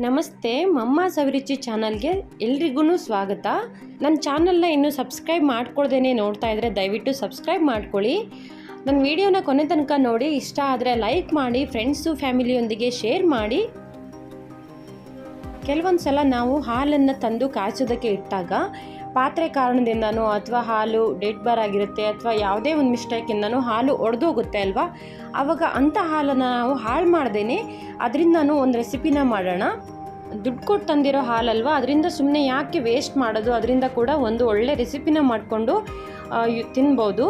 ನಮಸ್ತೆ, ಮಮ್ಮಾಸ್ ಅಭಿರುಚಿ ಚಾನಲ್ಗೆ ಎಲ್ರಿಗೂ ಸ್ವಾಗತ. ನನ್ನ ಚಾನಲ್ನ ಇನ್ನೂ ಸಬ್ಸ್ಕ್ರೈಬ್ ಮಾಡ್ಕೊಳ್ದೇನೆ ನೋಡ್ತಾ ಇದ್ದರೆ ದಯವಿಟ್ಟು ಸಬ್ಸ್ಕ್ರೈಬ್ ಮಾಡ್ಕೊಳ್ಳಿ. ನನ್ನ ವಿಡಿಯೋನ ಕೊನೆ ತನಕ ನೋಡಿ, ಇಷ್ಟ ಆದರೆ ಲೈಕ್ ಮಾಡಿ, ಫ್ರೆಂಡ್ಸು ಫ್ಯಾಮಿಲಿಯೊಂದಿಗೆ ಶೇರ್ ಮಾಡಿ. ಕೆಲವೊಂದು ಸಲ ನಾವು ಹಾಲನ್ನು ತಂದು ಕಾಯಿಸೋದಕ್ಕೆ ಇಟ್ಟಾಗ ಪಾತ್ರೆ ಕಾರಣದಿಂದನೋ ಅಥವಾ ಹಾಲು ಡೆಡ್ ಬಾರ್ ಆಗಿರುತ್ತೆ ಅಥವಾ ಯಾವುದೇ ಒಂದು ಮಿಸ್ಟೇಕಿಂದನೂ ಹಾಲು ಒಡೆದೋಗುತ್ತೆ ಅಲ್ವಾ. ಆವಾಗ ಅಂಥ ಹಾಲನ್ನು ನಾವು ಹಾಳು ಮಾಡ್ದೇನೆ ಅದರಿಂದನೂ ಒಂದು ರೆಸಿಪಿನ ಮಾಡೋಣ. ದುಡ್ಡು ಕೊಟ್ಟು ತಂದಿರೋ ಹಾಲಲ್ವಾ, ಅದರಿಂದ ಸುಮ್ಮನೆ ಯಾಕೆ ವೇಸ್ಟ್ ಮಾಡೋದು, ಅದರಿಂದ ಕೂಡ ಒಂದು ಒಳ್ಳೆ ರೆಸಿಪಿನ ಮಾಡಿಕೊಂಡು ತಿನ್ಬೋದು.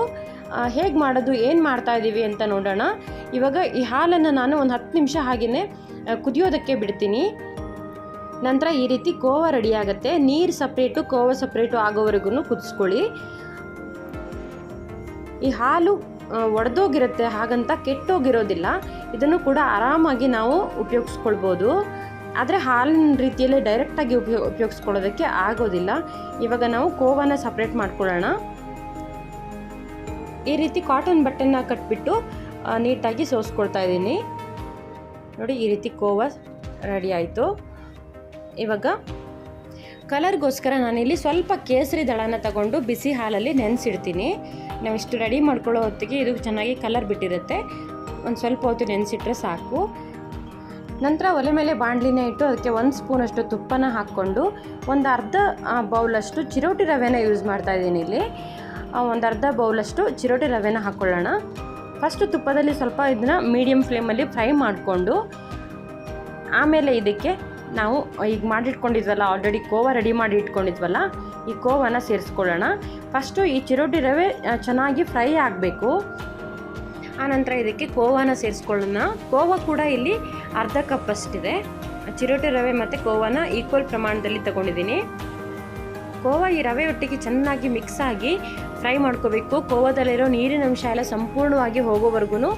ಹೇಗೆ ಮಾಡೋದು, ಏನು ಮಾಡ್ತಾಯಿದ್ದೀವಿ ಅಂತ ನೋಡೋಣ. ಇವಾಗ ಈ ಹಾಲನ್ನು ನಾನು ಒಂದು 10 ನಿಮಿಷ ಹಾಗೆಯೇ ಕುದಿಯೋದಕ್ಕೆ ಬಿಡ್ತೀನಿ. ನಂತರ ಈ ರೀತಿ ಕೋವಾ ರೆಡಿ ಆಗುತ್ತೆ. ನೀರು ಸಪ್ರೇಟು ಕೋವಾ ಸಪ್ರೇಟು ಆಗೋವರೆಗೂ ಕುದಿಸ್ಕೊಳ್ಳಿ. ಈ ಹಾಲು ಒಡೆದೋಗಿರುತ್ತೆ, ಹಾಗಂತ ಕೆಟ್ಟೋಗಿರೋದಿಲ್ಲ. ಇದನ್ನು ಕೂಡ ಆರಾಮಾಗಿ ನಾವು ಉಪಯೋಗಿಸ್ಕೊಳ್ಬೋದು. ಆದರೆ ಹಾಲಿನ ರೀತಿಯಲ್ಲಿ ಡೈರೆಕ್ಟಾಗಿ ಉಪಯೋಗಿಸ್ಕೊಳ್ಳೋದಕ್ಕೆ ಆಗೋದಿಲ್ಲ. ಇವಾಗ ನಾವು ಕೋವಾನ ಸಪ್ರೇಟ್ ಮಾಡ್ಕೊಳ್ಳೋಣ. ಈ ರೀತಿ ಕಾಟನ್ ಬಟ್ಟೆನ ಕಟ್ಬಿಟ್ಟು ನೀಟಾಗಿ ಸೋಸ್ಕೊಳ್ತಾ ಇದ್ದೀನಿ. ನೋಡಿ, ಈ ರೀತಿ ಕೋವಾ ರೆಡಿ ಆಯಿತು. ಇವಾಗ ಕಲರ್ಗೋಸ್ಕರ ನಾನಿಲ್ಲಿ ಸ್ವಲ್ಪ ಕೇಸರಿ ದಳನ ತಗೊಂಡು ಬಿಸಿ ಹಾಲಲ್ಲಿ ನೆನೆಸಿಡ್ತೀನಿ. ನಾವಿಷ್ಟು ರೆಡಿ ಮಾಡ್ಕೊಳ್ಳೋ ಹೊತ್ತಿಗೆ ಇದು ಚೆನ್ನಾಗಿ ಕಲರ್ ಬಿಟ್ಟಿರುತ್ತೆ. ಒಂದು ಸ್ವಲ್ಪ ಹೊತ್ತು ನೆನೆಸಿಟ್ರೆ ಸಾಕು. ನಂತರ ಒಲೆ ಮೇಲೆ ಬಾಣಲಿನ ಇಟ್ಟು ಅದಕ್ಕೆ 1 ಸ್ಪೂನಷ್ಟು ತುಪ್ಪನ ಹಾಕ್ಕೊಂಡು ಒಂದು ಅರ್ಧ ಬೌಲಷ್ಟು ಚಿರೋಟಿ ರವೆನ ಯೂಸ್ ಮಾಡ್ತಾಯಿದ್ದೀನಿ. ಇಲ್ಲಿ ಒಂದು ಅರ್ಧ ಬೌಲಷ್ಟು ಚಿರೋಟಿ ರವೆನ ಹಾಕ್ಕೊಳ್ಳೋಣ. ಫಸ್ಟು ತುಪ್ಪದಲ್ಲಿ ಸ್ವಲ್ಪ ಇದನ್ನ ಮೀಡಿಯಮ್ ಫ್ಲೇಮಲ್ಲಿ ಫ್ರೈ ಮಾಡಿಕೊಂಡು ಆಮೇಲೆ ಇದಕ್ಕೆ ನಾವು ಈಗ ಮಾಡಿಟ್ಕೊಂಡಿದ್ವಲ್ಲ, ಆಲ್ರೆಡಿ ಕೋವಾ ರೆಡಿ ಮಾಡಿ ಇಟ್ಕೊಂಡಿದ್ವಲ್ಲ, ಈ ಕೋವಾನ ಸೇರಿಸ್ಕೊಳ್ಳೋಣ. ಫಸ್ಟು ಈ ಚಿರೋಟಿ ರವೆ ಚೆನ್ನಾಗಿ ಫ್ರೈ ಆಗಬೇಕು. ಆನಂತರ ಇದಕ್ಕೆ ಕೋವಾನ ಸೇರಿಸ್ಕೊಳ್ಳೋಣ. ಕೋವಾ ಕೂಡ ಇಲ್ಲಿ ಅರ್ಧ ಕಪ್ ಅಷ್ಟಿದೆ. ಚಿರೋಟಿ ರವೆ ಮತ್ತು ಕೋವಾನ ಈಕ್ವಲ್ ಪ್ರಮಾಣದಲ್ಲಿ ತಗೊಂಡಿದ್ದೀನಿ. ಕೋವಾ ಈ ರವೆ ಒಟ್ಟಿಗೆ ಚೆನ್ನಾಗಿ ಮಿಕ್ಸ್ ಆಗಿ ಫ್ರೈ ಮಾಡ್ಕೋಬೇಕು. ಕೋವಾದಲ್ಲಿರೋ ನೀರಿನ ಅಂಶ ಎಲ್ಲ ಸಂಪೂರ್ಣವಾಗಿ ಹೋಗೋವರೆಗೂ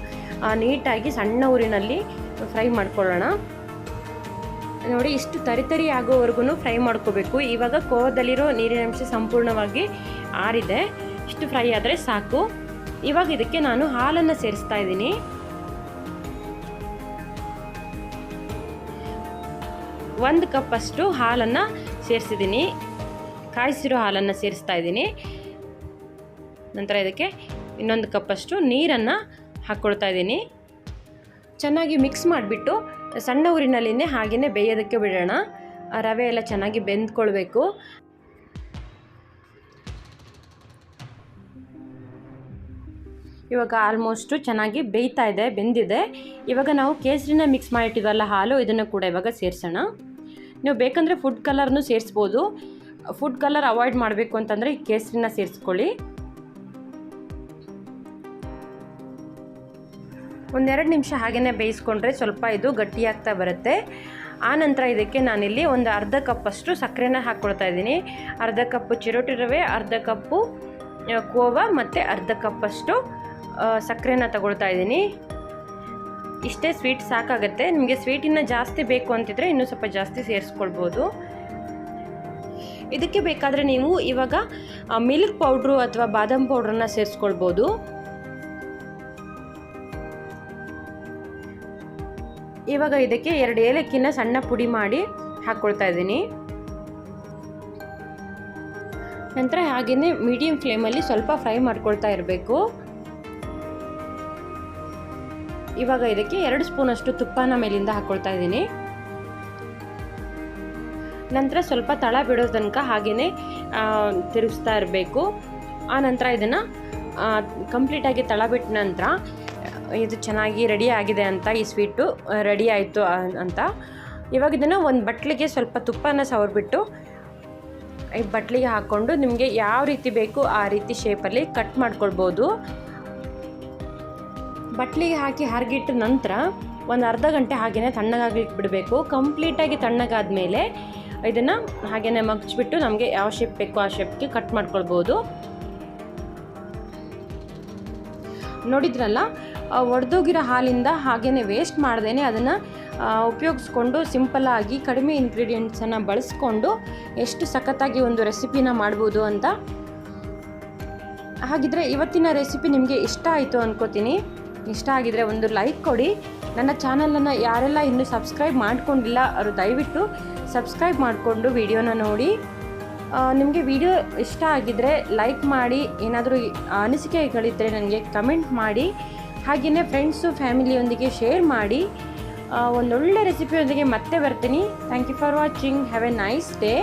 ನೀಟಾಗಿ ಸಣ್ಣ ಊರಿನಲ್ಲಿ ಫ್ರೈ ಮಾಡ್ಕೊಳ್ಳೋಣ. ನೋಡಿ, ಇಷ್ಟು ತರಿ ಆಗೋವರೆಗೂ ಫ್ರೈ ಮಾಡ್ಕೋಬೇಕು. ಇವಾಗ ಕೋವದಲ್ಲಿರೋ ನೀರಿನ ಅಂಶ ಸಂಪೂರ್ಣವಾಗಿ ಆರಿದೆ. ಇಷ್ಟು ಫ್ರೈ ಆದರೆ ಸಾಕು. ಇವಾಗ ಇದಕ್ಕೆ ನಾನು ಹಾಲನ್ನು ಸೇರಿಸ್ತಾ ಇದ್ದೀನಿ. ಒಂದು ಕಪ್ ಅಷ್ಟು ಹಾಲನ್ನು ಸೇರಿಸಿದ್ದೀನಿ. ಕಾಯಿಸಿರೋ ಹಾಲನ್ನು ಸೇರಿಸ್ತಾ ಇದ್ದೀನಿ. ನಂತರ ಇದಕ್ಕೆ ಇನ್ನೊಂದು ಕಪ್ಪಷ್ಟು ನೀರನ್ನು ಹಾಕ್ಕೊಳ್ತಾ ಇದ್ದೀನಿ. ಚೆನ್ನಾಗಿ ಮಿಕ್ಸ್ ಮಾಡಿಬಿಟ್ಟು ಸಣ್ಣ ಊರಿನಲ್ಲಿನೇ ಹಾಗೆಯೇ ಬೇಯೋದಕ್ಕೆ ಬಿಡೋಣ. ರವೆ ಎಲ್ಲ ಚೆನ್ನಾಗಿ ಬೆಂದ್ಕೊಳ್ಬೇಕು. ಇವಾಗ ಆಲ್ಮೋಸ್ಟು ಚೆನ್ನಾಗಿ ಬೆಂದಿದೆ. ಇವಾಗ ನಾವು ಕೇಸರಿನ ಮಿಕ್ಸ್ ಮಾಡಿಟ್ಟಿದ್ವಲ್ಲ ಹಾಲು, ಇದನ್ನು ಕೂಡ ಇವಾಗ ಸೇರಿಸೋಣ. ನೀವು ಬೇಕಂದರೆ ಫುಡ್ ಕಲರ್ನೂ ಸೇರಿಸ್ಬೋದು. ಫುಡ್ ಕಲರ್ ಅವಾಯ್ಡ್ ಮಾಡಬೇಕು ಅಂತಂದರೆ ಈ ಕೇಸರಿನ ಸೇರಿಸ್ಕೊಳ್ಳಿ. 1-2 ನಿಮಿಷ ಹಾಗೆಯೇ ಬೇಯಿಸ್ಕೊಂಡ್ರೆ ಸ್ವಲ್ಪ ಇದು ಗಟ್ಟಿಯಾಗ್ತಾ ಬರುತ್ತೆ. ಆನಂತರ ಇದಕ್ಕೆ ನಾನಿಲ್ಲಿ ಒಂದು ಅರ್ಧ ಕಪ್ಪಷ್ಟು ಸಕ್ಕರೆನ ಹಾಕ್ಕೊಳ್ತಾ ಇದ್ದೀನಿ. ಅರ್ಧ ಕಪ್ಪು ಚಿರೋಟಿ ರವೆ, ಅರ್ಧ ಕಪ್ಪು ಕೋವಾ ಮತ್ತು ಅರ್ಧ ಕಪ್ಪಷ್ಟು ಸಕ್ಕರೆನ ತಗೊಳ್ತಾ ಇದ್ದೀನಿ. ಇಷ್ಟೇ ಸ್ವೀಟ್ ಸಾಕಾಗುತ್ತೆ. ನಿಮಗೆ ಸ್ವೀಟಿನ ಜಾಸ್ತಿ ಬೇಕು ಅಂತಿದ್ರೆ ಇನ್ನೂ ಸ್ವಲ್ಪ ಜಾಸ್ತಿ ಸೇರಿಸ್ಕೊಳ್ಬೋದು. ಇದಕ್ಕೆ ಬೇಕಾದರೆ ನೀವು ಇವಾಗ ಮಿಲ್ಕ್ ಪೌಡ್ರು ಅಥವಾ ಬಾದಾಮ್ ಪೌಡ್ರನ್ನ ಸೇರಿಸ್ಕೊಳ್ಬೋದು. ಇವಾಗ ಇದಕ್ಕೆ 2 ಏಲಕ್ಕಿನ ಸಣ್ಣ ಪುಡಿ ಮಾಡಿ ಹಾಕ್ಕೊಳ್ತಾ ಇದ್ದೀನಿ. ನಂತರ ಹಾಗೆಯೇ ಮೀಡಿಯಮ್ ಫ್ಲೇಮಲ್ಲಿ ಸ್ವಲ್ಪ ಫ್ರೈ ಮಾಡ್ಕೊಳ್ತಾ ಇರಬೇಕು. ಇವಾಗ ಇದಕ್ಕೆ 2 ಸ್ಪೂನಷ್ಟು ತುಪ್ಪನ ಮೇಲಿಂದ ಹಾಕ್ಕೊಳ್ತಾ ಇದ್ದೀನಿ. ನಂತರ ಸ್ವಲ್ಪ ತಳ ಬಿಡೋ ತನಕ ಹಾಗೆಯೇ ತಿರುಗಿಸ್ತಾ ಇರಬೇಕು. ಆನಂತರ ಇದನ್ನು ಕಂಪ್ಲೀಟಾಗಿ ತಳ ಬಿಟ್ಟ ನಂತರ ಇದು ಚೆನ್ನಾಗಿ ರೆಡಿ ಆಗಿದೆ ಅಂತ, ಈ ಸ್ವೀಟು ರೆಡಿ ಆಯಿತು ಅಂತ. ಇವಾಗ ಇದನ್ನು ಒಂದು ಬಟ್ಲಿಗೆ ಸ್ವಲ್ಪ ತುಪ್ಪನ ಸವರ್ಬಿಟ್ಟು ಈ ಬಟ್ಲಿಗೆ ಹಾಕ್ಕೊಂಡು ನಿಮಗೆ ಯಾವ ರೀತಿ ಬೇಕು ಆ ರೀತಿ ಶೇಪಲ್ಲಿ ಕಟ್ ಮಾಡ್ಕೊಳ್ಬೋದು. ಬಟ್ಲಿಗೆ ಹಾಕಿ ಹರಗಿಟ್ಟ ನಂತರ ಒಂದು ಅರ್ಧ ಗಂಟೆ ಹಾಗೆಯೇ ತಣ್ಣಗಾಗ್ಲಿಕ್ಕೆ ಬಿಡಬೇಕು. ಕಂಪ್ಲೀಟಾಗಿ ತಣ್ಣಗಾದ್ಮೇಲೆ ಇದನ್ನು ಹಾಗೆಯೇ ಮಗ್ಚಿಬಿಟ್ಟು ನಮಗೆ ಯಾವ ಶೇಪ್ ಬೇಕೋ ಆ ಶೇಪ್ಗೆ ಕಟ್ ಮಾಡ್ಕೊಳ್ಬೋದು. ನೋಡಿದ್ರಲ್ಲ, ಒಡೆದೋಗಿರೋ ಹಾಲಿಂದ ಹಾಗೆಯೇ ವೇಸ್ಟ್ ಮಾಡ್ದೇನೆ ಅದನ್ನು ಉಪಯೋಗಿಸ್ಕೊಂಡು ಸಿಂಪಲ್ಲಾಗಿ ಕಡಿಮೆ ಇಂಗ್ರೀಡಿಯೆಂಟ್ಸನ್ನು ಬಳಸ್ಕೊಂಡು ಎಷ್ಟು ಸಖತ್ತಾಗಿ ಒಂದು ರೆಸಿಪಿನ ಮಾಡ್ಬೋದು ಅಂತ. ಹಾಗಿದ್ರೆ ಇವತ್ತಿನ ರೆಸಿಪಿ ನಿಮಗೆ ಇಷ್ಟ ಆಯಿತು ಅಂದ್ಕೋತೀನಿ. ಇಷ್ಟ ಆಗಿದರೆ ಒಂದು ಲೈಕ್ ಕೊಡಿ. ನನ್ನ ಚಾನಲನ್ನು ಯಾರೆಲ್ಲ ಇನ್ನೂ ಸಬ್ಸ್ಕ್ರೈಬ್ ಮಾಡ್ಕೊಂಡಿಲ್ಲ ಅವರು ದಯವಿಟ್ಟು ಸಬ್ಸ್ಕ್ರೈಬ್ ಮಾಡಿಕೊಂಡು ವಿಡಿಯೋನ ನೋಡಿ. ನಿಮಗೆ ವಿಡಿಯೋ ಇಷ್ಟ ಆಗಿದ್ದರೆ ಲೈಕ್ ಮಾಡಿ, ಏನಾದರೂ ಅನಿಸಿಕೆಗಳಿದ್ದರೆ ನನಗೆ ಕಮೆಂಟ್ ಮಾಡಿ. ಹಾಗೆಯೇ ಫ್ರೆಂಡ್ಸು ಫ್ಯಾಮಿಲಿಯೊಂದಿಗೆ ಶೇರ್ ಮಾಡಿ. ಒಂದೊಳ್ಳೆ ರೆಸಿಪಿಯೊಂದಿಗೆ ಮತ್ತೆ ಬರ್ತೀನಿ. Thank you for watching. Have a nice day.